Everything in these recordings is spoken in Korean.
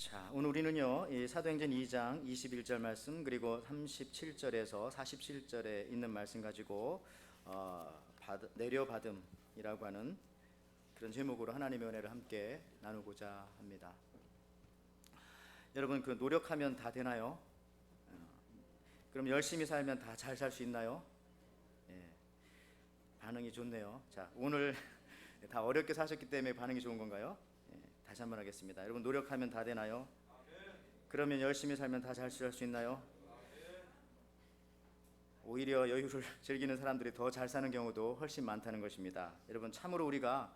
자, 오늘 우리는요, 이 사도행전 2장 21절 말씀 그리고 37절에서 47절에 있는 말씀 가지고 내려받음이라고 하는 그런 제목으로 하나님의 은혜를 함께 나누고자 합니다. 여러분, 그 노력하면 다 되나요? 그럼 열심히 살면 다 잘 살 수 있나요? 예, 반응이 좋네요. 자, 오늘 다 어렵게 사셨기 때문에 반응이 좋은 건가요? 다시 한번 하겠습니다. 여러분, 노력하면 다 되나요? 그러면 열심히 살면 다 잘 살 수 있나요? 오히려 여유를 즐기는 사람들이 더 잘 사는 경우도 훨씬 많다는 것입니다. 여러분, 참으로 우리가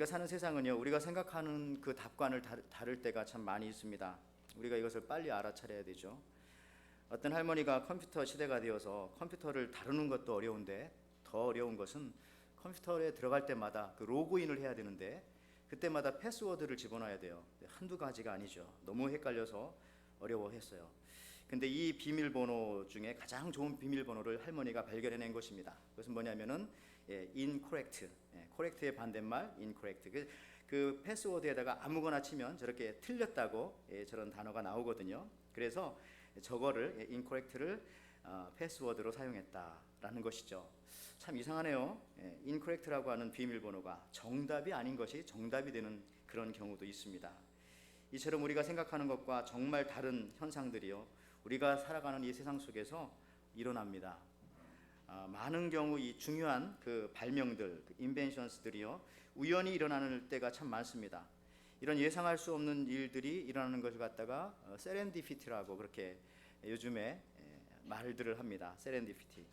사는 세상은요, 우리가 생각하는 그 답관을 다를 때가 참 많이 있습니다. 우리가 이것을 빨리 알아차려야 되죠. 어떤 할머니가 컴퓨터 시대가 되어서 컴퓨터를 다루는 것도 어려운데 더 어려운 것은 컴퓨터에 들어갈 때마다 그 로그인을 해야 되는데 그때마다 패스워드를 집어넣어야 돼요. 한두 가지가 아니죠. 너무 헷갈려서 어려워했어요. 근데 이 비밀번호 중에 가장 좋은 비밀번호를 할머니가 발견해낸 것입니다. 그것은 뭐냐면은 incorrect, correct의 반대말 incorrect. 그 패스워드에다가 아무거나 치면 저렇게 틀렸다고 저런 단어가 나오거든요. 그래서 저거를 incorrect를 패스워드로 사용했다라는 것이죠. 참 이상하네요. incorrect라고 하는 비밀번호가 정답이 아닌 것이 정답이 되는 그런 경우도 있습니다. 이처럼 우리가 생각하는 것과 정말 다른 현상들이요, 우리가 살아가는 이 세상 속에서 일어납니다. 많은 경우 이 중요한 그 발명들, 그 인벤션스들이요, 우연히 일어나는 때가 참 많습니다. 이런 예상할 수 없는 일들이 일어나는 것을 갖다가 세렌디피티라고 그렇게 요즘에 말들을 합니다. 세렌디피티.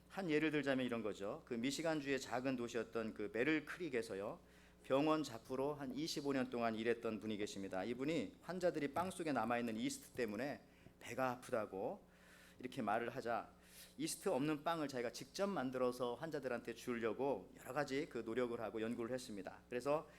한 예를 들자면 이런 거죠. 그 미시간주의 작은 도시였던 그 메릴 크릭에서요, 병원 잡부로 한 25년 동안 일했던 분이 계십니다. 이분이 환자들이 빵 속에 남아있는 이스트 때문에 배가 아프다고 이렇게 말을 하자, 이스트 없는 빵을 자기가 직접 만들어서 환자들한테 주려고 여러 가지 그 노력을 하고 연구를 했습니다. 그래서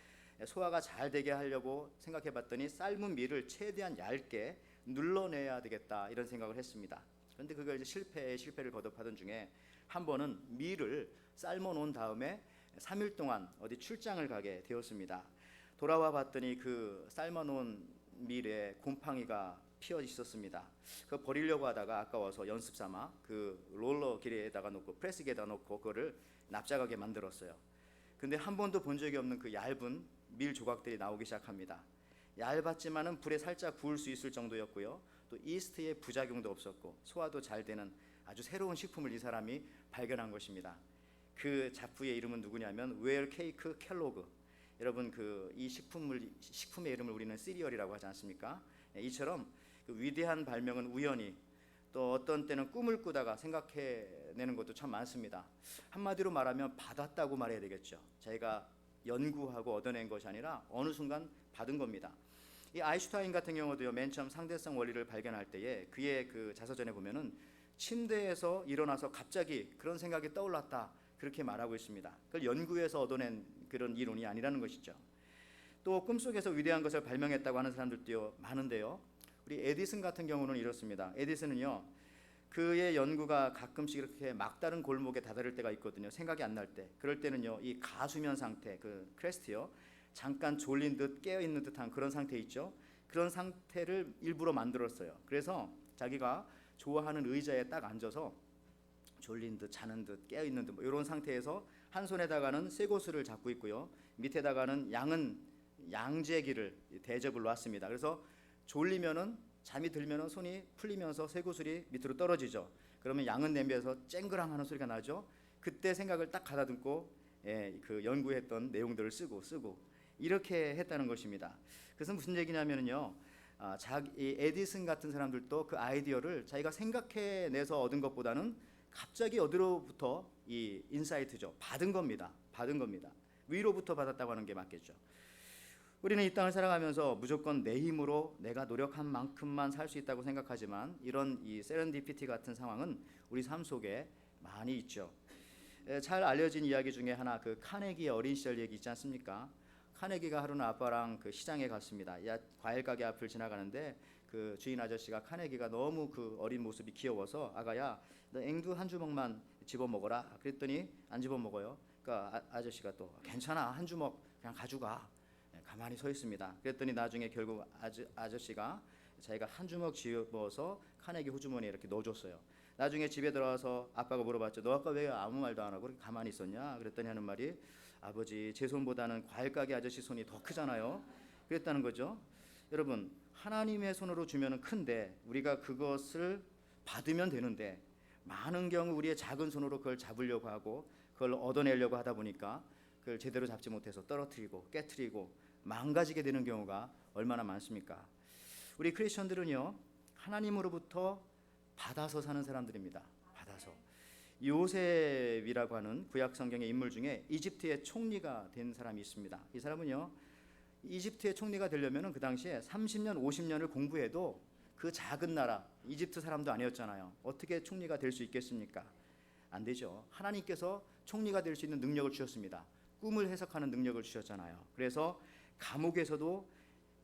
소화가 잘 되게 하려고 생각해 봤더니 삶은 밀을 최대한 얇게 눌러내야 되겠다 이런 생각을 했습니다. 그런데 그걸 이제 실패를 거듭하던 중에 한 번은 밀을 삶아 놓은 다음에 3일 동안 어디 출장을 가게 되었습니다. 돌아와 봤더니 그 삶아 놓은 밀에 곰팡이가 피어 있었습니다. 그거 버리려고 하다가 아까워서 연습 삼아 그 롤러 길에다가 놓고 프레스기에다 놓고 그거를 납작하게 만들었어요. 근데 한 번도 본 적이 없는 그 얇은 밀 조각들이 나오기 시작합니다. 얇았지만은 불에 살짝 구울 수 있을 정도였고요. 또 이스트의 부작용도 없었고 소화도 잘 되는 아주 새로운 식품을 이 사람이 발견한 것입니다. 그 잡부의 이름은 누구냐면 웰 케이크 켈로그. 여러분, 그 이 식품의 이름을 우리는 시리얼이라고 하지 않습니까? 이처럼 그 위대한 발명은 우연히, 또 어떤 때는 꿈을 꾸다가 생각해내는 것도 참 많습니다. 한마디로 말하면 받았다고 말해야 되겠죠. 자기가 연구하고 얻어낸 것이 아니라 어느 순간 받은 겁니다. 이 아인슈타인 같은 경우도요, 맨 처음 상대성 원리를 발견할 때에 그의 그 자서전에 보면은 침대에서 일어나서 갑자기 그런 생각이 떠올랐다 그렇게 말하고 있습니다. 그걸 연구해서 얻어낸 그런 이론이 아니라는 것이죠. 또 꿈속에서 위대한 것을 발명했다고 하는 사람들도 많은데요, 우리 에디슨 같은 경우는 이렇습니다. 에디슨은요, 그의 연구가 가끔씩 이렇게 막다른 골목에 다다를 때가 있거든요. 생각이 안 날 때. 그럴 때는요, 이 가수면 상태, 그 크레스트요, 잠깐 졸린 듯 깨어있는 듯한 그런 상태 있죠. 그런 상태를 일부러 만들었어요. 그래서 자기가 좋아하는 의자에 딱 앉아서 졸린 듯 자는 듯 깨어있는 듯 뭐 이런 상태에서 한 손에다가는 쇠고수를 잡고 있고요, 밑에다가는 양재기를 대접을 놨습니다. 그래서 졸리면은, 잠이 들면은 손이 풀리면서 쇠구슬이 밑으로 떨어지죠. 그러면 양은 냄비에서 쨍그랑 하는 소리가 나죠. 그때 생각을 딱 가다듬고 그 연구했던 내용들을 쓰고 이렇게 했다는 것입니다. 그래서 무슨 얘기냐면요, 이 에디슨 같은 사람들도 그 아이디어를 자기가 생각해내서 얻은 것보다는 갑자기 어디로부터 이 인사이트죠, 받은 겁니다. 위로부터 받았다고 하는 게 맞겠죠. 우리는 이 땅을 살아가면서 무조건 내 힘으로 내가 노력한 만큼만 살 수 있다고 생각하지만 이런 이 세렌디피티 같은 상황은 우리 삶 속에 많이 있죠. 잘 알려진 이야기 중에 하나, 그 카네기의 어린 시절 얘기 있지 않습니까? 카네기가 하루는 아빠랑 그 시장에 갔습니다. 과일 가게 앞을 지나가는데 그 주인 아저씨가 카네기가 너무 그 어린 모습이 귀여워서, 아가야, 너 앵두 한 주먹만 집어 먹어라 그랬더니 안 집어 먹어요. 그러니까 아저씨가 또 괜찮아, 한 주먹 그냥 가져가. 가만히 서 있습니다. 그랬더니 나중에 결국 아저씨가 자기가 한 주먹 집어서 카네기 호주머니에 이렇게 넣어줬어요. 나중에 집에 들어와서 아빠가 물어봤죠. 너 아까 왜 아무 말도 안 하고 그렇게 가만히 있었냐? 그랬더니 하는 말이, 아버지, 제 손보다는 과일 가게 아저씨 손이 더 크잖아요. 그랬다는 거죠. 여러분, 하나님의 손으로 주면은 큰데 우리가 그것을 받으면 되는데, 많은 경우 우리의 작은 손으로 그걸 잡으려고 하고 그걸 얻어내려고 하다 보니까 그걸 제대로 잡지 못해서 떨어뜨리고 깨트리고 망가지게 되는 경우가 얼마나 많습니까? 우리 크리스천들은요, 하나님으로부터 받아서 사는 사람들입니다. 받아서. 요셉이라고 하는 구약 성경의 인물 중에 이집트의 총리가 된 사람이 있습니다. 이 사람은요, 이집트의 총리가 되려면 그 당시에 30년 50년을 공부해도 그 작은 나라 이집트 사람도 아니었잖아요. 어떻게 총리가 될 수 있겠습니까? 안 되죠. 하나님께서 총리가 될 수 있는 능력을 주셨습니다. 꿈을 해석하는 능력을 주셨잖아요. 그래서 감옥에서도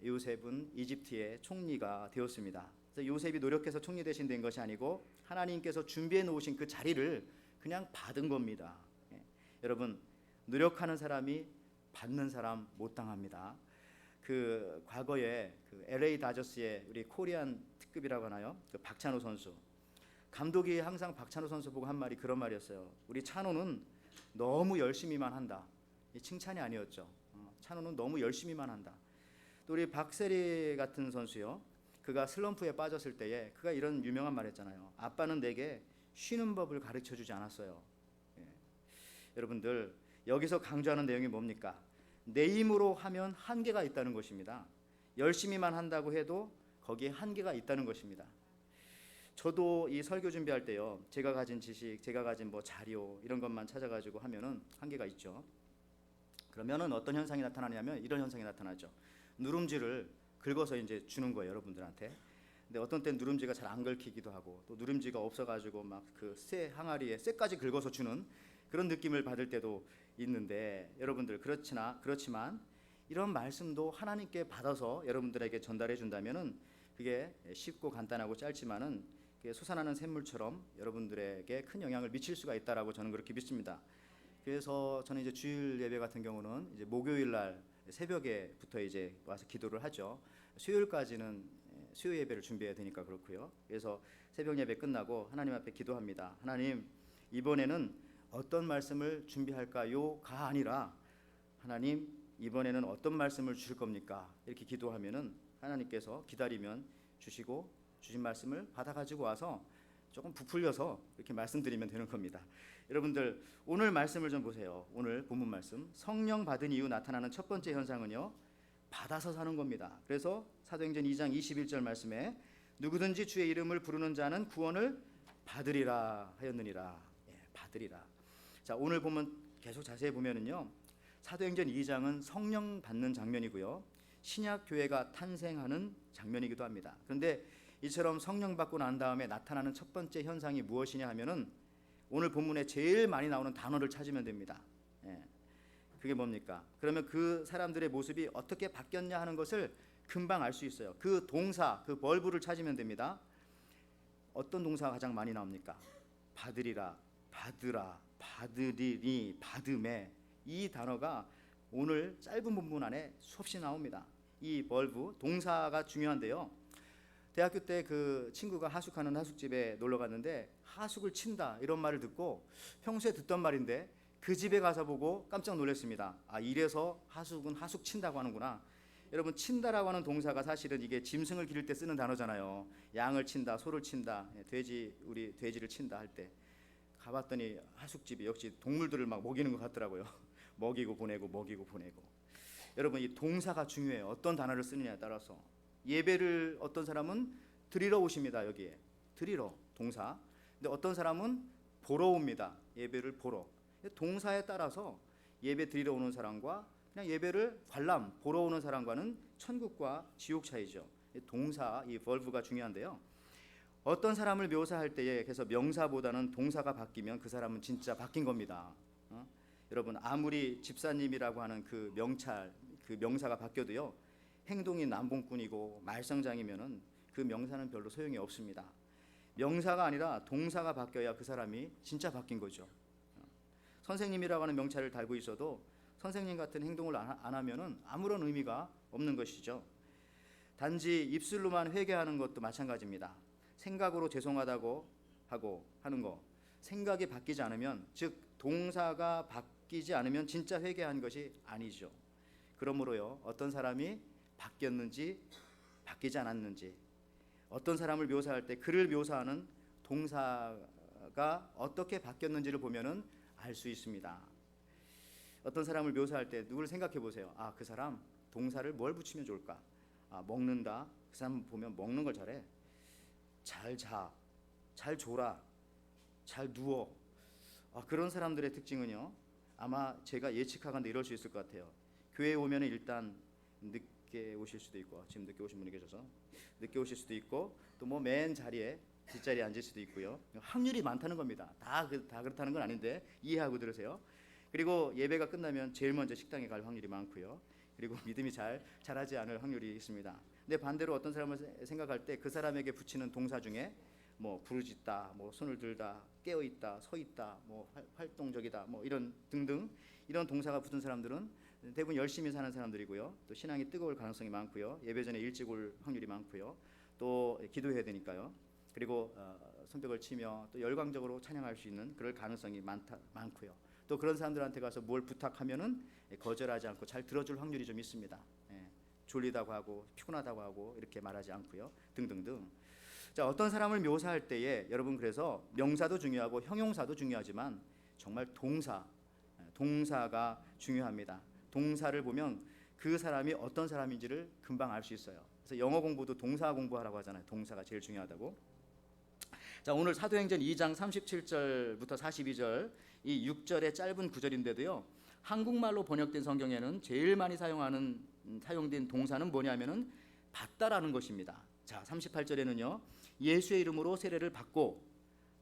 요셉은 이집트의 총리가 되었습니다. 그래서 요셉이 노력해서 총리 대신 된 것이 아니고 하나님께서 준비해 놓으신 그 자리를 그냥 받은 겁니다. 여러분, 노력하는 사람이 받는 사람 못 당합니다. 그 과거에 그 LA 다저스의 우리 코리안 특급이라고 하나요? 그 박찬호 선수. 감독이 항상 박찬호 선수 보고 한 말이 그런 말이었어요. 우리 찬호는 너무 열심히만 한다. 이 칭찬이 아니었죠. 찬호는 너무 열심히만 한다. 또 우리 박세리 같은 선수요. 그가 슬럼프에 빠졌을 때에 그가 이런 유명한 말 했잖아요. 아빠는 내게 쉬는 법을 가르쳐 주지 않았어요. 예. 여러분들, 여기서 강조하는 내용이 뭡니까? 내 힘으로 하면 한계가 있다는 것입니다. 열심히만 한다고 해도 거기에 한계가 있다는 것입니다. 저도 이 설교 준비할 때요, 제가 가진 지식, 제가 가진 뭐 자료 이런 것만 찾아가지고 하면은 한계가 있죠. 그러면은 어떤 현상이 나타나냐면 이런 현상이 나타나죠. 누룽지를 긁어서 이제 주는 거예요, 여러분들한테. 근데 어떤 땐 누룽지가 잘 안 긁히기도 하고, 또 누룽지가 없어가지고 막 그 쇠 항아리에 쇠까지 긁어서 주는 그런 느낌을 받을 때도 있는데, 여러분들, 그렇지만 이런 말씀도 하나님께 받아서 여러분들에게 전달해 준다면은 그게 쉽고 간단하고 짧지만은 그게 솟아나는 샘물처럼 여러분들에게 큰 영향을 미칠 수가 있다라고 저는 그렇게 믿습니다. 그래서 저는 이제 주일 예배 같은 경우는 이제 목요일 날 새벽에부터 이제 와서 기도를 하죠. 수요일까지는 수요 예배를 준비해야 되니까 그렇고요. 그래서 새벽 예배 끝나고 하나님 앞에 기도합니다. 하나님, 이번에는 어떤 말씀을 준비할까요가 아니라, 하나님, 이번에는 어떤 말씀을 주실 겁니까? 이렇게 기도하면은 하나님께서 기다리면 주시고, 주신 말씀을 받아가지고 와서 조금 부풀려서 이렇게 말씀드리면 되는 겁니다. 여러분들, 오늘 말씀을 좀 보세요. 오늘 본문 말씀, 성령 받은 이후 나타나는 첫 번째 현상은요, 받아서 사는 겁니다. 그래서 사도행전 2장 21절 말씀에 누구든지 주의 이름을 부르는 자는 구원을 받으리라 하였느니라. 예, 받으리라. 자, 오늘 보면 계속 자세히 보면은요, 사도행전 2장은 성령 받는 장면이고요, 신약 교회가 탄생하는 장면이기도 합니다. 그런데 이처럼 성령 받고 난 다음에 나타나는 첫 번째 현상이 무엇이냐 하면은 오늘 본문에 제일 많이 나오는 단어를 찾으면 됩니다. 예. 그게 뭡니까? 그러면 그 사람들의 모습이 어떻게 바뀌었냐 하는 것을 금방 알 수 있어요. 그 동사, 그 벌브를 찾으면 됩니다. 어떤 동사가 가장 많이 나옵니까? 받으리라, 받으라, 받으리니, 받음에, 이 단어가 오늘 짧은 본문 안에 수없이 나옵니다. 이 벌브, 동사가 중요한데요. 대학교 때 그 친구가 하숙하는 하숙집에 놀러 갔는데 하숙을 친다 이런 말을 듣고 평소에 듣던 말인데 그 집에 가서 보고 깜짝 놀랐습니다. 아, 이래서 하숙은 하숙 친다고 하는구나. 여러분, 친다라고 하는 동사가 사실은 이게 짐승을 기를 때 쓰는 단어잖아요. 양을 친다, 소를 친다, 우리 돼지를 친다 할 때 가봤더니 하숙집이 역시 동물들을 막 먹이는 것 같더라고요. 먹이고 보내고 먹이고 보내고. 여러분, 이 동사가 중요해요. 어떤 단어를 쓰느냐에 따라서. 예배를 어떤 사람은 드리러 오십니다. 여기에 드리러, 동사. 근데 어떤 사람은 보러 옵니다. 예배를 보러. 동사에 따라서 예배 드리러 오는 사람과 그냥 예배를 관람 보러 오는 사람과는 천국과 지옥 차이죠. 동사, 이 벌브가 중요한데요. 어떤 사람을 묘사할 때에 그래서 명사보다는 동사가 바뀌면 그 사람은 진짜 바뀐 겁니다. 여러분, 아무리 집사님이라고 하는 그 명찰, 그 명사가 바뀌어도요, 행동이 남봉꾼이고 말썽장이면은 그 명사는 별로 소용이 없습니다. 명사가 아니라 동사가 바뀌어야 그 사람이 진짜 바뀐 거죠. 선생님이라고 하는 명찰을 달고 있어도 선생님 같은 행동을 안 하면은 아무런 의미가 없는 것이죠. 단지 입술로만 회개하는 것도 마찬가지입니다. 생각으로 죄송하다고 하고 하는 거, 생각이 바뀌지 않으면, 즉 동사가 바뀌지 않으면 진짜 회개한 것이 아니죠. 그러므로요, 어떤 사람이 바뀌었는지 바뀌지 않았는지, 어떤 사람을 묘사할 때 그를 묘사하는 동사가 어떻게 바뀌었는지를 보면은 알 수 있습니다. 어떤 사람을 묘사할 때 누구를 생각해 보세요. 아, 그 사람 동사를 뭘 붙이면 좋을까? 아, 먹는다. 그 사람 보면 먹는 걸 잘해. 잘 자, 잘 졸아, 잘 누워. 아, 그런 사람들의 특징은요, 아마 제가 예측하건대 이럴 수 있을 것 같아요. 교회에 오면 일단 늦게 오실 수도 있고, 지금 늦게 오신 분이 계셔서 늦게 오실 수도 있고, 또 뭐 맨 자리에 뒷자리에 앉을 수도 있고요. 확률이 많다는 겁니다. 다 그렇다는 건 아닌데 이해하고 들으세요. 그리고 예배가 끝나면 제일 먼저 식당에 갈 확률이 많고요. 그리고 믿음이 잘하지 않을 확률이 있습니다. 근데 반대로 어떤 사람을 생각할 때 그 사람에게 붙이는 동사 중에 뭐 부르짖다, 뭐 손을 들다, 깨어 있다, 서 있다, 뭐 활동적이다, 뭐 이런 등등 이런 동사가 붙은 사람들은 대부분 열심히 사는 사람들이고요. 또 신앙이 뜨거울 가능성이 많고요. 예배 전에 일찍 올 확률이 많고요. 또 기도해야 되니까요. 그리고 손뼉을 치며 또 열광적으로 찬양할 수 있는 그럴 가능성이 많고요. 또 그런 사람들한테 가서 뭘 부탁하면은 거절하지 않고 잘 들어줄 확률이 좀 있습니다. 졸리다고 하고 피곤하다고 하고 이렇게 말하지 않고요. 등등등. 자, 어떤 사람을 묘사할 때에 여러분, 그래서 명사도 중요하고 형용사도 중요하지만 정말 동사가 중요합니다. 동사를 보면 그 사람이 어떤 사람인지를 금방 알 수 있어요. 그래서 영어 공부도 동사 공부하라고 하잖아요. 동사가 제일 중요하다고. 자, 오늘 사도행전 2장 37절부터 42절 이 6절의 짧은 구절인데도요, 한국말로 번역된 성경에는 제일 많이 사용된 동사는 뭐냐면은 받다라는 것입니다. 자, 38절에는요, 예수의 이름으로 세례를 받고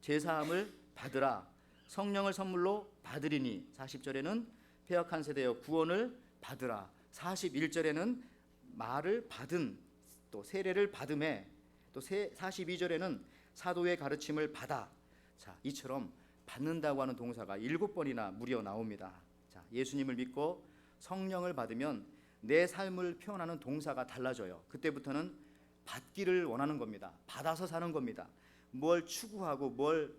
제사함을 받으라, 성령을 선물로 받으리니. 40절에는 패역한 세대여 구원을 받으라. 41절에는 말을 받은, 또 세례를 받음에, 또 42절에는 사도의 가르침을 받아. 자, 이처럼 받는다고 하는 동사가 7번이나 무려 나옵니다. 자, 예수님을 믿고 성령을 받으면 내 삶을 표현하는 동사가 달라져요. 그때부터는 받기를 원하는 겁니다. 받아서 사는 겁니다. 뭘 추구하고 뭘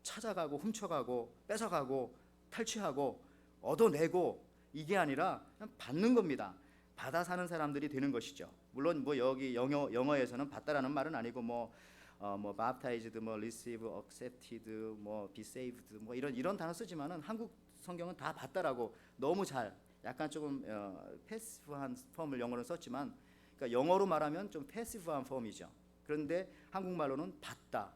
찾아가고 훔쳐가고 뺏어가고 탈취하고 얻어내고 이게 아니라 그냥 받는 겁니다. 받아 사는 사람들이 되는 것이죠. 물론 뭐 여기 영어에서는 받다라는 말은 아니고 뭐 baptized, 뭐 receive, accepted, 뭐 be saved, 뭐 이런 단어 쓰지만은 한국 성경은 다 받다라고 너무 잘, 약간 조금 패시브한 폼을 영어로 썼지만, 그러니까 영어로 말하면 좀 패시브한 폼이죠. 그런데 한국말로는 받다.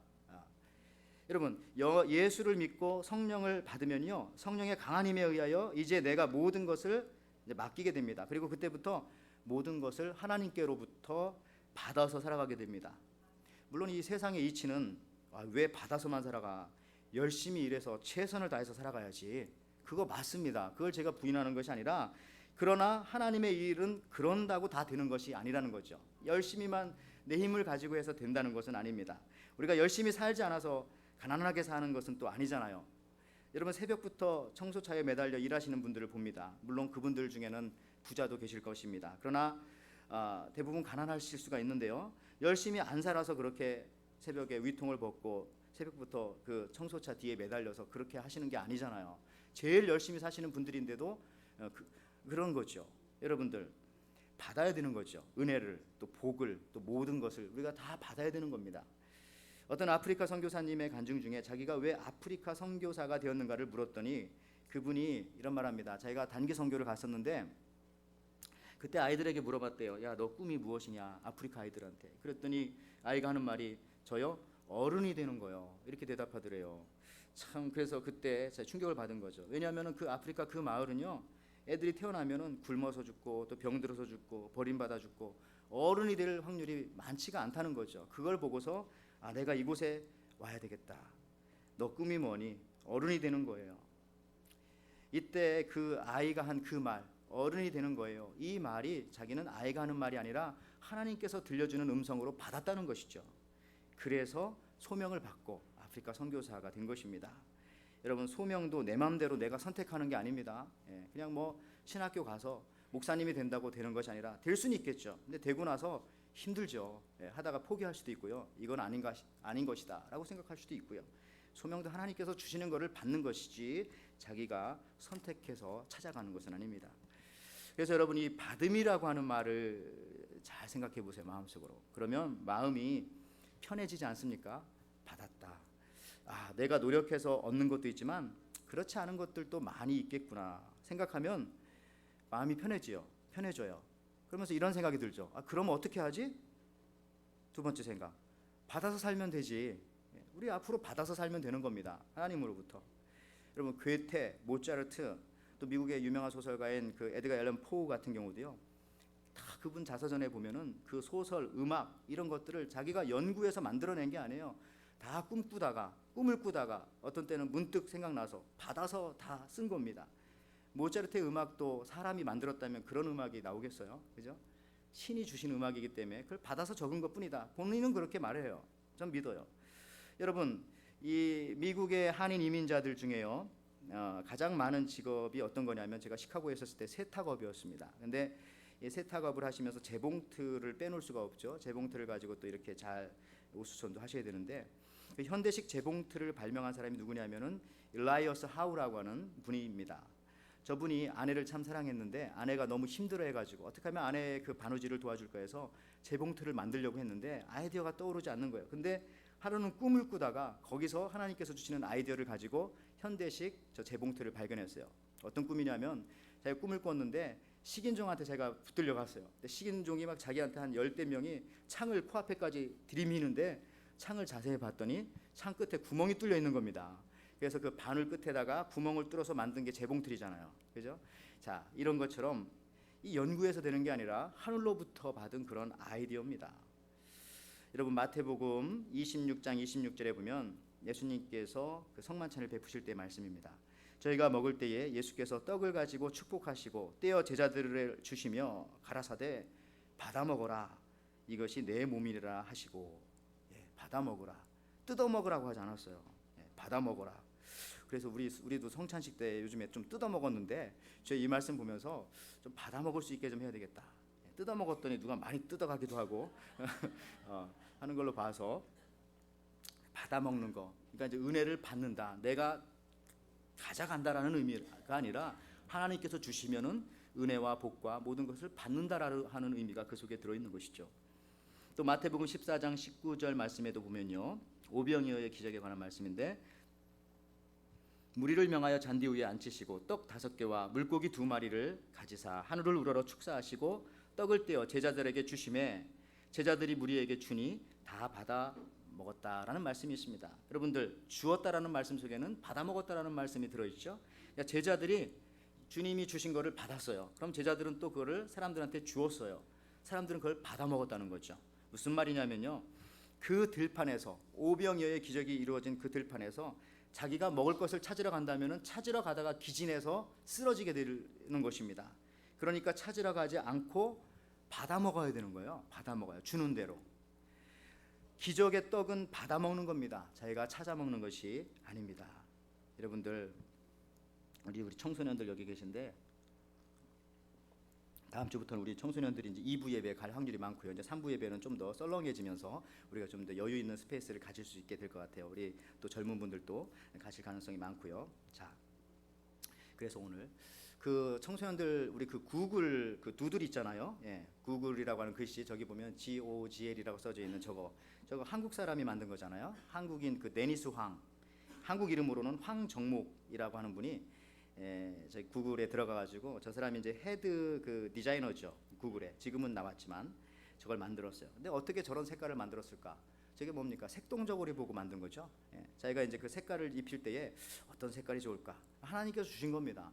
여러분, 예수를 믿고 성령을 받으면요, 성령의 강한 힘에 의하여 이제 내가 모든 것을 이제 맡기게 됩니다. 그리고 그때부터 모든 것을 하나님께로부터 받아서 살아가게 됩니다. 물론 이 세상의 이치는 왜 받아서만 살아가? 열심히 일해서 최선을 다해서 살아가야지. 그거 맞습니다. 그걸 제가 부인하는 것이 아니라, 그러나 하나님의 일은 그런다고 다 되는 것이 아니라는 거죠. 열심히만 내 힘을 가지고 해서 된다는 것은 아닙니다. 우리가 열심히 살지 않아서 가난하게 사는 것은 또 아니잖아요. 여러분, 새벽부터 청소차에 매달려 일하시는 분들을 봅니다. 물론 그분들 중에는 부자도 계실 것입니다. 그러나 대부분 가난하실 수가 있는데요, 열심히 안 살아서 그렇게 새벽에 위통을 벗고 새벽부터 그 청소차 뒤에 매달려서 그렇게 하시는 게 아니잖아요. 제일 열심히 사시는 분들인데도 그런 거죠. 여러분들 받아야 되는 거죠. 은혜를, 또 복을, 또 모든 것을 우리가 다 받아야 되는 겁니다. 어떤 아프리카 선교사님의 간증 중에 자기가 왜 아프리카 선교사가 되었는가를 물었더니 그분이 이런 말합니다. 자기가 단기 선교를 갔었는데 그때 아이들에게 물어봤대요. 야, 너 꿈이 무엇이냐? 아프리카 아이들한테. 그랬더니 아이가 하는 말이, 저요? 어른이 되는 거요. 이렇게 대답하더래요. 참, 그래서 그때 제가 충격을 받은 거죠. 왜냐하면 그 아프리카 그 마을은요, 애들이 태어나면은 굶어서 죽고 또 병들어서 죽고 버림받아 죽고 어른이 될 확률이 많지가 않다는 거죠. 그걸 보고서 내가 이곳에 와야 되겠다. 너 꿈이 뭐니? 어른이 되는 거예요. 이때 그 아이가 한 그 말, 어른이 되는 거예요. 이 말이 자기는 아이가 하는 말이 아니라 하나님께서 들려주는 음성으로 받았다는 것이죠. 그래서 소명을 받고 아프리카 선교사가 된 것입니다. 여러분, 소명도 내 마음대로 내가 선택하는 게 아닙니다. 그냥 뭐 신학교 가서 목사님이 된다고 되는 것이 아니라 될 수는 있겠죠. 근데 되고 나서 힘들죠. 하다가 포기할 수도 있고요. 이건 아닌 것이다라고 생각할 수도 있고요. 소명도 하나님께서 주시는 것을 받는 것이지 자기가 선택해서 찾아가는 것은 아닙니다. 그래서 여러분, 이 받음이라고 하는 말을 잘 생각해 보세요. 마음속으로. 그러면 마음이 편해지지 않습니까? 받았다. 내가 노력해서 얻는 것도 있지만 그렇지 않은 것들도 많이 있겠구나 생각하면 마음이 편해져요. 그러면서 이런 생각이 들죠. 그럼 어떻게 하지? 두 번째 생각, 받아서 살면 되지. 우리 앞으로 받아서 살면 되는 겁니다. 하나님으로부터. 여러분, 괴테, 모차르트, 또 미국의 유명한 소설가인 그 에드가 앨런 포우 같은 경우도요, 다 그분 자서전에 보면은 그 소설, 음악 이런 것들을 자기가 연구해서 만들어낸 게 아니에요. 다 꿈을 꾸다가 어떤 때는 문득 생각나서 받아서 다 쓴 겁니다. 모차르트의 음악도 사람이 만들었다면 그런 음악이 나오겠어요? 그죠? 신이 주신 음악이기 때문에 그걸 받아서 적은 것뿐이다. 본인은 그렇게 말해요. 전 믿어요. 여러분, 이 미국의 한인 이민자들 중에요, 가장 많은 직업이 어떤 거냐면, 제가 시카고에 있었을 때 세탁업이었습니다. 근데 이 세탁업을 하시면서 재봉틀을 빼놓을 수가 없죠. 재봉틀을 가지고 또 이렇게 잘 우수선도 하셔야 되는데, 그 현대식 재봉틀을 발명한 사람이 누구냐면은 일라이어스 하우라고 하는 분입니다. 저분이 아내를 참 사랑했는데 아내가 너무 힘들어해가지고 어떻게 하면 아내의 그 바느질을 도와줄까 해서 재봉틀을 만들려고 했는데 아이디어가 떠오르지 않는 거예요. 근데 하루는 꿈을 꾸다가 거기서 하나님께서 주시는 아이디어를 가지고 현대식 저 재봉틀을 발견했어요. 어떤 꿈이냐면, 자기가 꿈을 꿨는데 식인종한테 제가 붙들려 갔어요. 근데 식인종이 막 자기한테 한 10대 명이 창을 코앞에까지 들이미는데 창을 자세히 봤더니 창 끝에 구멍이 뚫려 있는 겁니다. 그래서 그 바늘 끝에다가 구멍을 뚫어서 만든 게 재봉틀이잖아요. 그죠? 자, 이런 것처럼 이 연구에서 되는 게 아니라 하늘로부터 받은 그런 아이디어입니다. 여러분, 마태복음 26장 26절에 보면 예수님께서 그 성만찬을 베푸실 때 말씀입니다. 저희가 먹을 때에 예수께서 떡을 가지고 축복하시고 떼어 제자들을 주시며 가라사대 받아 먹어라, 이것이 내 몸이라 하시고. 받아 먹으라, 뜯어 먹으라고 하지 않았어요. 받아 먹어라. 그래서 우리도 성찬식 때 요즘에 좀 뜯어 먹었는데, 저 이 말씀 보면서 좀 받아 먹을 수 있게 좀 해야 되겠다. 뜯어 먹었더니 누가 많이 뜯어가기도 하고 하는 걸로 봐서 받아 먹는 거, 그러니까 이제 은혜를 받는다, 내가 가져간다라는 의미가 아니라 하나님께서 주시면은 은혜와 복과 모든 것을 받는다라는 의미가 그 속에 들어있는 것이죠. 또 마태복음 14장 19절 말씀에도 보면요, 오병이어의 기적에 관한 말씀인데, 무리를 명하여 잔디 위에 앉히시고 떡 5개와 물고기 2마리를 가지사 하늘을 우러러 축사하시고 떡을 떼어 제자들에게 주심에 제자들이 무리에게 주니 다 받아 먹었다라는 말씀이 있습니다. 여러분들, 주었다라는 말씀 속에는 받아 먹었다라는 말씀이 들어있죠. 그러니까 제자들이 주님이 주신 것을 받았어요. 그럼 제자들은 또 그거를 사람들한테 주었어요. 사람들은 그걸 받아 먹었다는 거죠. 무슨 말이냐면요, 그 들판에서, 오병이어의 기적이 이루어진 그 들판에서 자기가 먹을 것을 찾으러 간다면은 찾으러 가다가 기진해서 쓰러지게 되는 것입니다. 그러니까 찾으러 가지 않고 받아 먹어야 되는 거예요. 받아 먹어요. 주는 대로. 기적의 떡은 받아 먹는 겁니다. 자기가 찾아 먹는 것이 아닙니다. 여러분들, 우리 청소년들 여기 계신데, 다음 주부터는 우리 청소년들이 이제 2부 예배에 갈 확률이 많고요. 이제 3부 예배는 좀 더 썰렁해지면서 우리가 좀 더 여유 있는 스페이스를 가질 수 있게 될 것 같아요. 우리 또 젊은 분들도 가실 가능성이 많고요. 자, 그래서 오늘 그 청소년들, 우리 그 구글 그 두들 있잖아요. 구글이라고 하는 글씨, 저기 보면 GOGL이라고 써져 있는 저거 한국 사람이 만든 거잖아요. 한국인 그 데니스 황, 한국 이름으로는 황정목이라고 하는 분이 저희 구글에 들어가가지고, 저 사람이 이제 헤드 그 디자이너죠. 구글에 지금은 나왔지만 저걸 만들었어요. 근데 어떻게 저런 색깔을 만들었을까? 저게 뭡니까? 색동저고리 보고 만든 거죠. 자기가 이제 그 색깔을 입힐 때에 어떤 색깔이 좋을까? 하나님께서 주신 겁니다.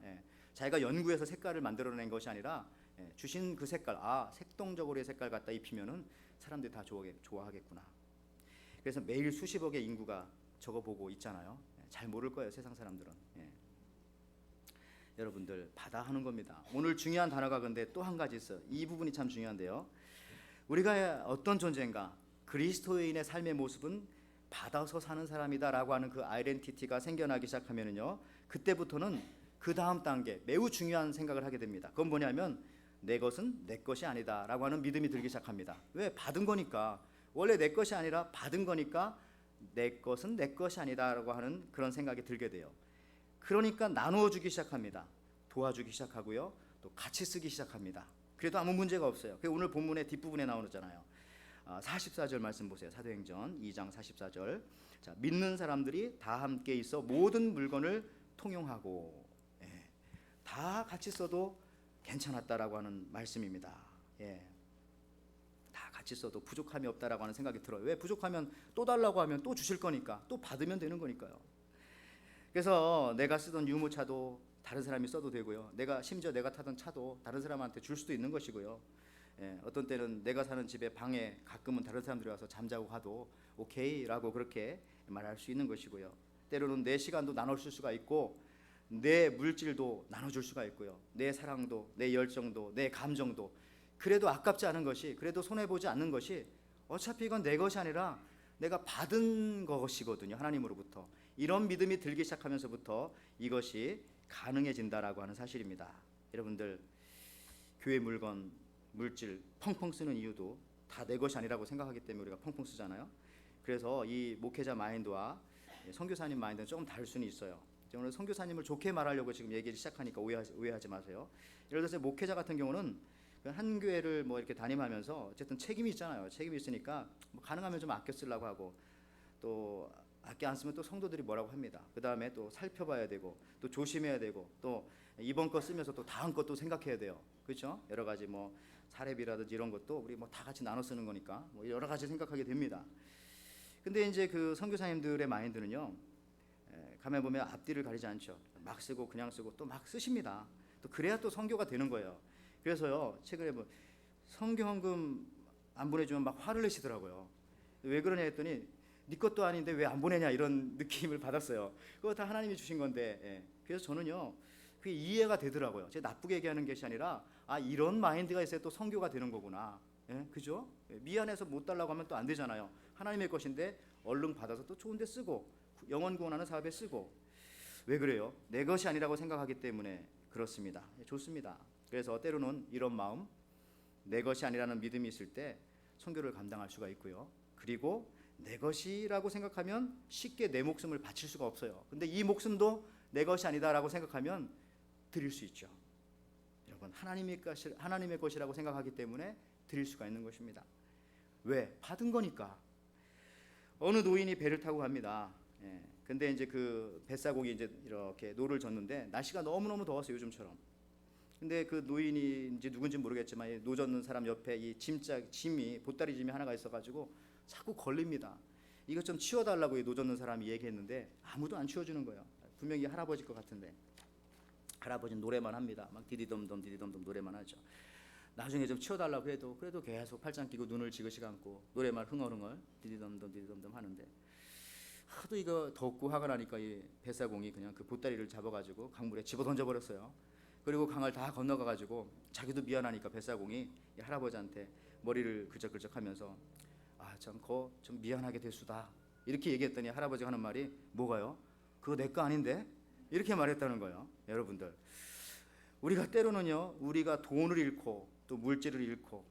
자기가 연구해서 색깔을 만들어낸 것이 아니라 주신 그 색깔, 색동저고리의 색깔 갖다 입히면은 사람들이 다 좋아하겠구나. 그래서 매일 수십억의 인구가 저거 보고 있잖아요. 잘 모를 거예요, 세상 사람들은. 여러분들, 받아 하는 겁니다. 오늘 중요한 단어가 근데 또 한 가지 있어요. 이 부분이 참 중요한데요. 우리가 어떤 존재인가? 그리스도인의 삶의 모습은 받아서 사는 사람이다라고 하는 그 아이덴티티가 생겨나기 시작하면은요, 그때부터는 그 다음 단계 매우 중요한 생각을 하게 됩니다. 그건 뭐냐면 내 것은 내 것이 아니다라고 하는 믿음이 들기 시작합니다. 왜? 받은 거니까. 원래 내 것이 아니라 받은 거니까 내 것은 내 것이 아니다라고 하는 그런 생각이 들게 돼요. 그러니까 나누어 주기 시작합니다. 도와주기 시작하고요, 또 같이 쓰기 시작합니다. 그래도 아무 문제가 없어요. 오늘 본문의 뒷부분에 나오잖아요. 44절 말씀 보세요. 사도행전 2장 44절. 자, 믿는 사람들이 다 함께 있어 모든 물건을 통용하고, 예, 다 같이 써도 괜찮았다라고 하는 말씀입니다. 예, 다 같이 써도 부족함이 없다라고 하는 생각이 들어요. 왜? 부족하면 또 달라고 하면 또 주실 거니까, 또 받으면 되는 거니까요. 그래서 내가 쓰던 유모차도 다른 사람이 써도 되고요, 심지어 내가 타던 차도 다른 사람한테 줄 수도 있는 것이고요. 예, 어떤 때는 내가 사는 집에 방에 가끔은 다른 사람들이 와서 잠자고 가도 오케이라고 그렇게 말할 수 있는 것이고요. 때로는 내 시간도 나눠줄 수가 있고, 내 물질도 나눠줄 수가 있고요, 내 사랑도, 내 열정도, 내 감정도, 그래도 아깝지 않은 것이, 그래도 손해보지 않는 것이, 어차피 이건 내 것이 아니라 내가 받은 것이거든요, 하나님으로부터. 이런 믿음이 들기 시작하면서부터 이것이 가능해진다라고 하는 사실입니다. 여러분들, 교회 물건, 물질 펑펑 쓰는 이유도 다 내 것이 아니라고 생각하기 때문에 우리가 펑펑 쓰잖아요. 그래서 이 목회자 마인드와 선교사님 마인드는 조금 다를 수는 있어요. 오늘 선교사님을 좋게 말하려고 지금 얘기를 시작하니까 오해하지 마세요. 예를 들어서 목회자 같은 경우는 한 교회를 뭐 이렇게 담임하면서 어쨌든 책임이 있잖아요. 책임이 있으니까 뭐 가능하면 좀 아껴 쓰려고 하고, 또 아껴 안 쓰면 또 성도들이 뭐라고 합니다. 그 다음에 또 살펴봐야 되고, 또 조심해야 되고, 또 이번 거 쓰면서 또 다음 것도 생각해야 돼요. 그렇죠? 여러 가지 뭐 사례비라든지 이런 것도 우리 뭐 다 같이 나눠 쓰는 거니까 뭐 여러 가지 생각하게 됩니다. 근데 이제 그 선교사님들의 마인드는요, 가면 보면 앞뒤를 가리지 않죠. 막 쓰고 그냥 쓰고 또 막 쓰십니다. 또 그래야 또 선교가 되는 거예요. 그래서요, 최근에 뭐 선교헌금 안 보내주면 막 화를 내시더라고요. 왜 그러냐 했더니 네 것도 아닌데 왜 안 보내냐, 이런 느낌을 받았어요. 그거 다 하나님이 주신 건데. 예. 그래서 저는요, 그게 이해가 되더라고요. 제가 나쁘게 얘기하는 것이 아니라, 이런 마인드가 있어야 또 선교가 되는 거구나. 예? 그죠? 미안해서 못 달라고 하면 또 안 되잖아요. 하나님의 것인데 얼른 받아서 또 좋은 데 쓰고, 영혼 구원하는 사업에 쓰고. 왜 그래요? 내 것이 아니라고 생각하기 때문에 그렇습니다. 좋습니다. 그래서 때로는 이런 마음, 내 것이 아니라는 믿음이 있을 때 선교를 감당할 수가 있고요. 그리고 내 것이라고 생각하면 쉽게 내 목숨을 바칠 수가 없어요. 근데 이 목숨도 내 것이 아니다라고 생각하면 드릴 수 있죠. 여러분, 하나님의 것이라고 생각하기 때문에 드릴 수가 있는 것입니다. 왜? 받은 거니까. 어느 노인이 배를 타고 갑니다. 예. 근데 이제 그 뱃사공이 이제 이렇게 노를 젓는데 날씨가 너무너무 더웠어요, 요즘처럼. 근데 그 노인이 이제 누군지 모르겠지만 노 젓는 사람 옆에 이 짐이 보따리 짐이 하나가 있어가지고 자꾸 걸립니다. 이것 좀 치워달라고 노 젓는 사람이 얘기했는데 아무도 안 치워주는 거예요. 분명히 할아버지일 것 같은데. 할아버지는 노래만 합니다. 막 디디덤덤 디디덤덤 노래만 하죠. 나중에 좀 치워달라고 해도 그래도 계속 팔짱 끼고 눈을 지그시 감고 노래만 흥얼흥얼 디디덤덤 디디덤덤 하는데, 하도 이거 덥고 화가 나니까 이 뱃사공이 그냥 그 보따리를 잡아가지고 강물에 집어 던져버렸어요. 그리고 강을 다 건너가가지고 자기도 미안하니까 뱃사공이 이 할아버지한테 머리를 긁적긁적하면서 참 좀 미안하게 됐수다, 이렇게 얘기했더니 할아버지가 하는 말이 뭐가요? 그거 내 거 아닌데? 이렇게 말했다는 거예요. 여러분들, 우리가 때로는요, 우리가 돈을 잃고 또 물질을 잃고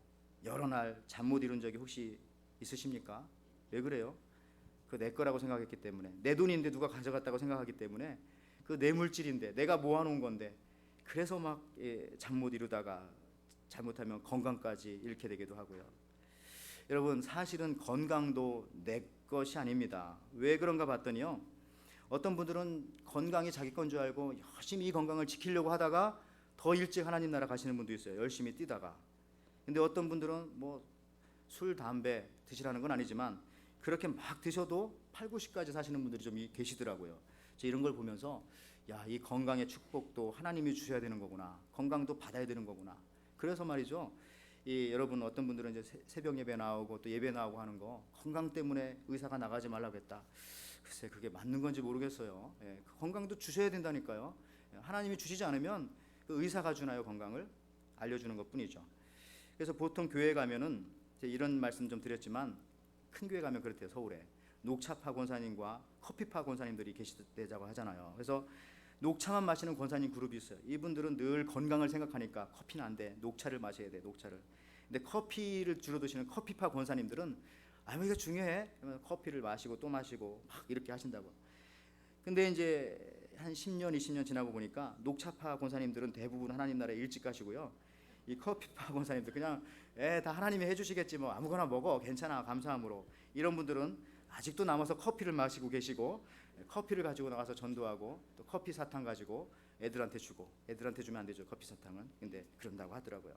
여러 날 잠 못 이룬 적이 혹시 있으십니까? 왜 그래요? 그 내 거라고 생각했기 때문에, 내 돈인데 누가 가져갔다고 생각하기 때문에, 그 내 물질인데 내가 모아놓은 건데, 그래서 막 잠 못 이루다가 잘못하면 건강까지 잃게 되기도 하고요. 여러분, 사실은 건강도 내 것이 아닙니다. 왜 그런가 봤더니요, 어떤 분들은 건강이 자기 건 줄 알고 열심히 이 건강을 지키려고 하다가 더 일찍 하나님 나라 가시는 분도 있어요. 열심히 뛰다가. 근데 어떤 분들은 뭐 술, 담배 드시라는 건 아니지만 그렇게 막 드셔도 8, 90까지 사시는 분들이 좀 계시더라고요. 이런 걸 보면서 이 건강의 축복도 하나님이 주셔야 되는 거구나. 건강도 받아야 되는 거구나. 그래서 말이죠, 여러분, 어떤 분들은 이제 새벽 예배 나오고 또 예배 나오고 하는 거, 건강 때문에 의사가 나가지 말라고 했다. 글쎄, 그게 맞는 건지 모르겠어요. 그 건강도 주셔야 된다니까요. 하나님이 주시지 않으면 그 의사가 주나요? 건강을 알려주는 것뿐이죠. 그래서 보통 교회 가면은 이런 말씀 좀 드렸지만, 큰 교회 가면 그렇대요. 서울에 녹차파 권사님과 커피파 권사님들이 계시다고 하잖아요. 그래서 녹차만 마시는 권사님 그룹이 있어요. 이분들은 늘 건강을 생각하니까 커피는 안 돼, 녹차를 마셔야 돼, 녹차를. 근데 커피를 주로 드시는 커피파 권사님들은 뭐 이거 중요해? 그러면 커피를 마시고 또 마시고 막 이렇게 하신다고. 근데 이제 한 10년, 20년 지나고 보니까 녹차파 권사님들은 대부분 하나님 나라에 일찍 가시고요. 이 커피파 권사님들 그냥 다 하나님이 해주시겠지 뭐 아무거나 먹어 괜찮아 감사함으로, 이런 분들은 아직도 남아서 커피를 마시고 계시고, 커피를 가지고 나가서 전도하고 또 커피 사탕 가지고 애들한테 주고, 애들한테 주면 안 되죠 커피 사탕은. 근데 그런다고 하더라고요.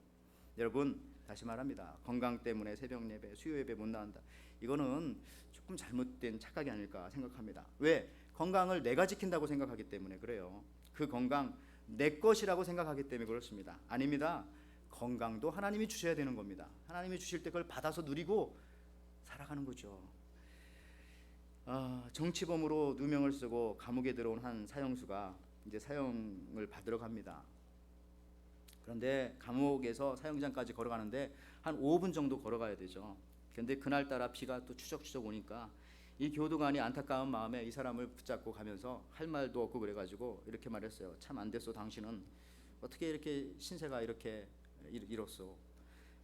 여러분 다시 말합니다. 건강 때문에 새벽 예배, 수요 예배 못 나온다. 이거는 조금 잘못된 착각이 아닐까 생각합니다. 왜? 건강을 내가 지킨다고 생각하기 때문에 그래요. 그 건강 내 것이라고 생각하기 때문에 그렇습니다. 아닙니다. 건강도 하나님이 주셔야 되는 겁니다. 하나님이 주실 때 그걸 받아서 누리고 살아가는 거죠. 정치범으로 누명을 쓰고 감옥에 들어온 한 사형수가 이제 사형을 받으러 갑니다. 그런데 감옥에서 사형장까지 걸어가는데 한 5분 정도 걸어가야 되죠. 그런데 그날따라 비가 또 추적추적 오니까 이 교도관이 안타까운 마음에 이 사람을 붙잡고 가면서 할 말도 없고 그래가지고 이렇게 말했어요. 참 안 됐어 당신은. 어떻게 이렇게 신세가 이렇게 이렇소.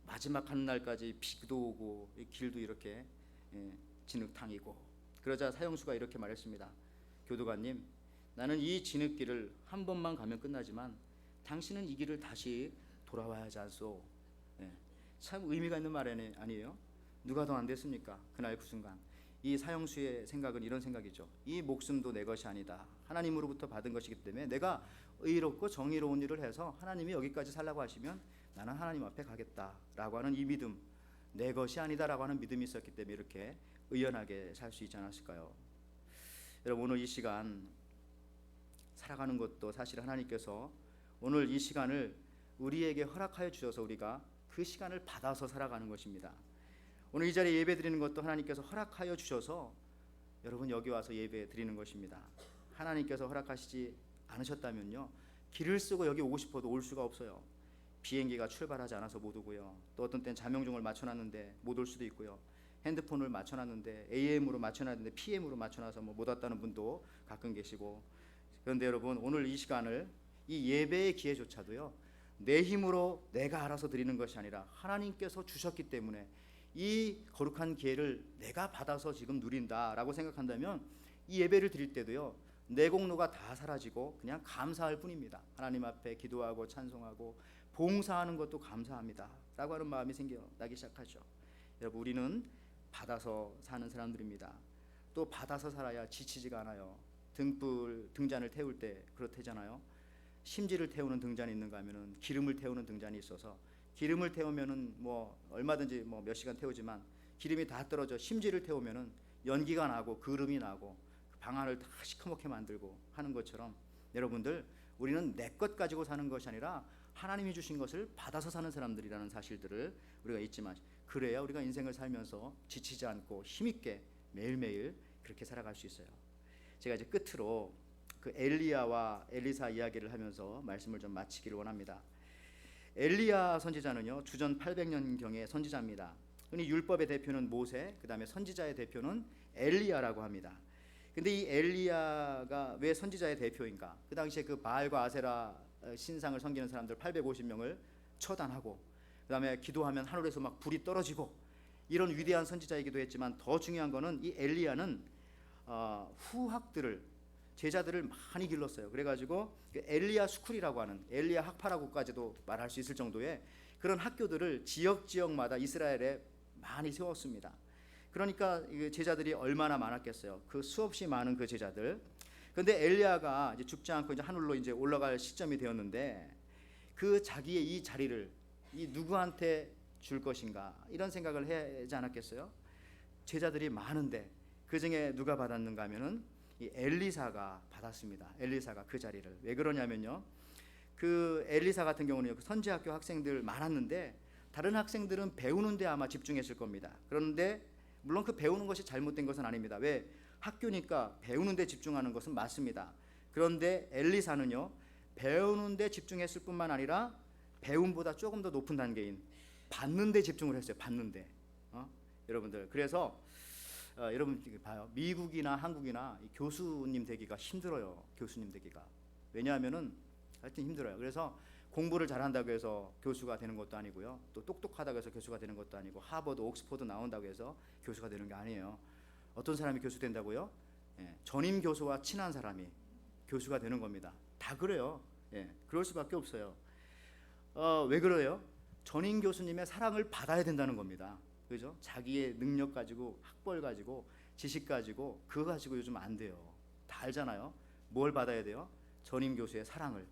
마지막 한 날까지 비도 오고 길도 이렇게 진흙탕이고. 그러자 사형수가 이렇게 말했습니다. 교도관님, 나는 이 진흙길을 한 번만 가면 끝나지만 당신은 이 길을 다시 돌아와야 하지 않소. 참 의미가 있는 말 아니에요? 누가 더 안 됐습니까? 그날 그 순간 이 사형수의 생각은 이런 생각이죠. 이 목숨도 내 것이 아니다. 하나님으로부터 받은 것이기 때문에 내가 의롭고 정의로운 일을 해서 하나님이 여기까지 살라고 하시면 나는 하나님 앞에 가겠다라고 하는 이 믿음, 내 것이 아니다라고 하는 믿음이 있었기 때문에 이렇게 의연하게 살 수 있지 않았을까요? 여러분 오늘 이 시간 살아가는 것도 사실 하나님께서 오늘 이 시간을 우리에게 허락하여 주셔서 우리가 그 시간을 받아서 살아가는 것입니다. 오늘 이 자리에 예배 드리는 것도 하나님께서 허락하여 주셔서 여러분 여기 와서 예배 드리는 것입니다. 하나님께서 허락하시지 않으셨다면요, 길을 쓰고 여기 오고 싶어도 올 수가 없어요. 비행기가 출발하지 않아서 못 오고요. 또 어떤 때는 자명종을 맞춰놨는데 못 올 수도 있고요. 핸드폰을 맞춰놨는데 AM으로 맞춰놨는데 PM으로 맞춰놔서 못 왔다는 분도 가끔 계시고. 그런데 여러분 오늘 이 시간을, 이 예배의 기회조차도요, 내 힘으로 내가 알아서 드리는 것이 아니라 하나님께서 주셨기 때문에 이 거룩한 기회를 내가 받아서 지금 누린다라고 생각한다면 이 예배를 드릴 때도요, 내 공로가 다 사라지고 그냥 감사할 뿐입니다. 하나님 앞에 기도하고 찬송하고 봉사하는 것도 감사합니다 라고 하는 마음이 생겨나기 시작하죠. 여러분 우리는 받아서 사는 사람들입니다. 또 받아서 살아야 지치지가 않아요. 등잔을 태울 때 그렇대잖아요. 심지를 태우는 등잔이 있는가 하면은 기름을 태우는 등잔이 있어서, 기름을 태우면은 얼마든지 몇 시간 태우지만 기름이 다 떨어져 심지를 태우면은 연기가 나고 그름이 나고 방 안을 다 시커멓게 만들고 하는 것처럼, 여러분들 우리는 내 것 가지고 사는 것이 아니라 하나님이 주신 것을 받아서 사는 사람들이라는 사실들을 우리가 잊지 마. 그래야 우리가 인생을 살면서 지치지 않고 힘있게 매일매일 그렇게 살아갈 수 있어요. 제가 이제 끝으로 그 엘리야와 엘리사 이야기를 하면서 말씀을 좀 마치기를 원합니다. 엘리야 선지자는요, 주전 800년경의 선지자입니다. 흔히 율법의 대표는 모세, 그 다음에 선지자의 대표는 엘리야라고 합니다. 근데 이 엘리야가 왜 선지자의 대표인가? 그 당시에 그 바알과 아세라 신상을 섬기는 사람들 850명을 처단하고, 그 다음에 기도하면 하늘에서 막 불이 떨어지고, 이런 위대한 선지자이기도 했지만 더 중요한 거는 이 엘리야는 후학들을, 제자들을 많이 길렀어요. 그래가지고 엘리야 스쿨이라고 하는, 엘리야 학파라고까지도 말할 수 있을 정도의 그런 학교들을 지역마다 이스라엘에 많이 세웠습니다. 그러니까 제자들이 얼마나 많았겠어요. 그 수없이 많은 그 제자들. 그런데 엘리야가 이제 죽지 않고 이제 하늘로 이제 올라갈 시점이 되었는데, 그 자기의 이 자리를 이 누구한테 줄 것인가 이런 생각을 해야 하지 않았겠어요? 제자들이 많은데 그 중에 누가 받았는가 하면은 이 엘리사가 받았습니다. 엘리사가 그 자리를. 왜 그러냐면요, 그 엘리사 같은 경우는 그 선지학교 학생들 많았는데 다른 학생들은 배우는 데 아마 집중했을 겁니다. 그런데 물론 그 배우는 것이 잘못된 것은 아닙니다. 왜? 학교니까 배우는 데 집중하는 것은 맞습니다. 그런데 엘리사는요, 배우는 데 집중했을 뿐만 아니라 배움보다 조금 더 높은 단계인 받는 데 집중을 했어요. 받는 데. 여러분들, 그래서 여러분 봐요. 미국이나 한국이나 이 교수님 되기가 힘들어요. 교수님 되기가. 왜냐하면은 하여튼 힘들어요. 그래서 공부를 잘한다고 해서 교수가 되는 것도 아니고요. 또 똑똑하다고 해서 교수가 되는 것도 아니고 하버드, 옥스퍼드 나온다고 해서 교수가 되는 게 아니에요. 어떤 사람이 교수 된다고요? 전임 교수와 친한 사람이 교수가 되는 겁니다. 다 그래요. 그럴 수밖에 없어요. 왜 그래요? 전임 교수님의 사랑을 받아야 된다는 겁니다. 그죠? 자기의 능력 가지고, 학벌 가지고, 지식 가지고, 그거 가지고 요즘 안 돼요. 다 알잖아요. 뭘 받아야 돼요? 전임 교수의 사랑을.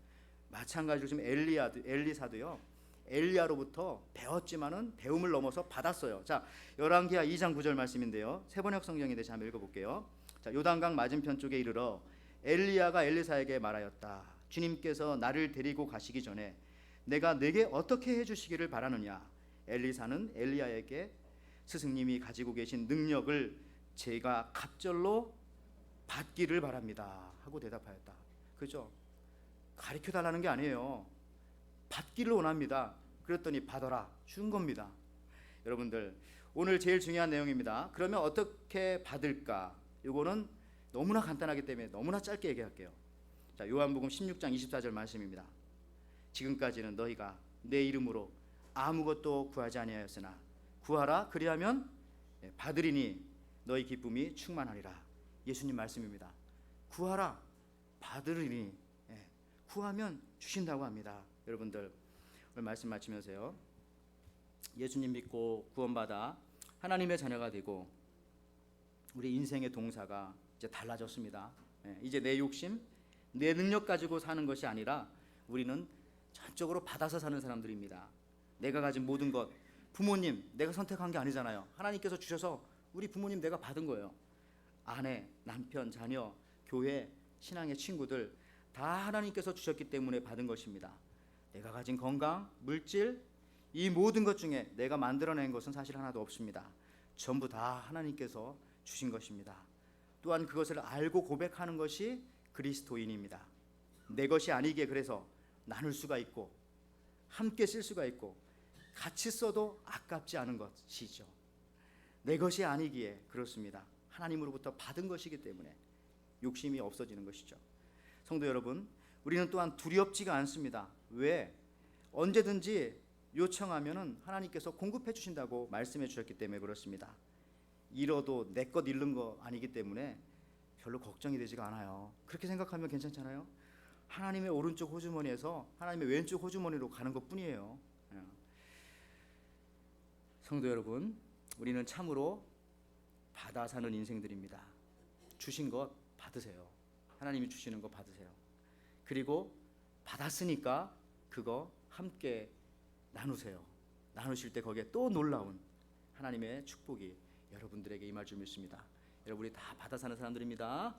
마찬가지로 지금 엘리사도요. 엘리야로부터 배웠지만은 배움을 넘어서 받았어요. 자, 열왕기하 2장 9절 말씀인데요. 세번역 성경인데 한번 읽어볼게요. 자, 요단강 맞은편 쪽에 이르러 엘리야가 엘리사에게 말하였다. 주님께서 나를 데리고 가시기 전에 내가 내게 어떻게 해주시기를 바라느냐. 엘리사는 엘리야에게 스승님이 가지고 계신 능력을 제가 갑절로 받기를 바랍니다 하고 대답하였다. 그죠? 가르쳐 달라는 게 아니에요. 받기를 원합니다. 그랬더니 받아라, 준 겁니다. 여러분들, 오늘 제일 중요한 내용입니다. 그러면 어떻게 받을까? 이거는 너무나 간단하기 때문에 너무나 짧게 얘기할게요. 자, 요한복음 16장 24절 말씀입니다. 지금까지는 너희가 내 이름으로 아무것도 구하지 아니하였으나 구하라, 그리하면 받으리니 너희 기쁨이 충만하리라. 예수님 말씀입니다. 구하라, 받으리니, 구하면 주신다고 합니다. 여러분들, 오늘 말씀 마치면서요, 예수님 믿고 구원받아 하나님의 자녀가 되고 우리 인생의 동사가 이제 달라졌습니다. 이제 내 욕심, 내 능력 가지고 사는 것이 아니라 우리는 전적으로 받아서 사는 사람들입니다. 내가 가진 모든 것, 부모님 내가 선택한 게 아니잖아요. 하나님께서 주셔서 우리 부모님 내가 받은 거예요. 아내, 남편, 자녀, 교회, 신앙의 친구들 다 하나님께서 주셨기 때문에 받은 것입니다. 내가 가진 건강, 물질, 이 모든 것 중에 내가 만들어낸 것은 사실 하나도 없습니다. 전부 다 하나님께서 주신 것입니다. 또한 그것을 알고 고백하는 것이 그리스도인입니다. 내 것이 아니기에 그래서 나눌 수가 있고 함께 쓸 수가 있고 같이 써도 아깝지 않은 것이죠. 내 것이 아니기에 그렇습니다. 하나님으로부터 받은 것이기 때문에 욕심이 없어지는 것이죠. 성도 여러분, 우리는 또한 두렵지가 않습니다. 왜? 언제든지 요청하면은 하나님께서 공급해 주신다고 말씀해 주셨기 때문에 그렇습니다. 잃어도 내 것 잃는 거 아니기 때문에 별로 걱정이 되지가 않아요. 그렇게 생각하면 괜찮잖아요. 하나님의 오른쪽 호주머니에서 하나님의 왼쪽 호주머니로 가는 것뿐이에요. 성도 여러분, 우리는 참으로 받아 사는 인생들입니다. 주신 것 받으세요. 하나님이 주시는 거 받으세요. 그리고 받았으니까 그거 함께 나누세요. 나누실 때 거기에 또 놀라운 하나님의 축복이 여러분들에게 임할 줄 믿습니다. 여러분이 다 받아 사는 사람들입니다.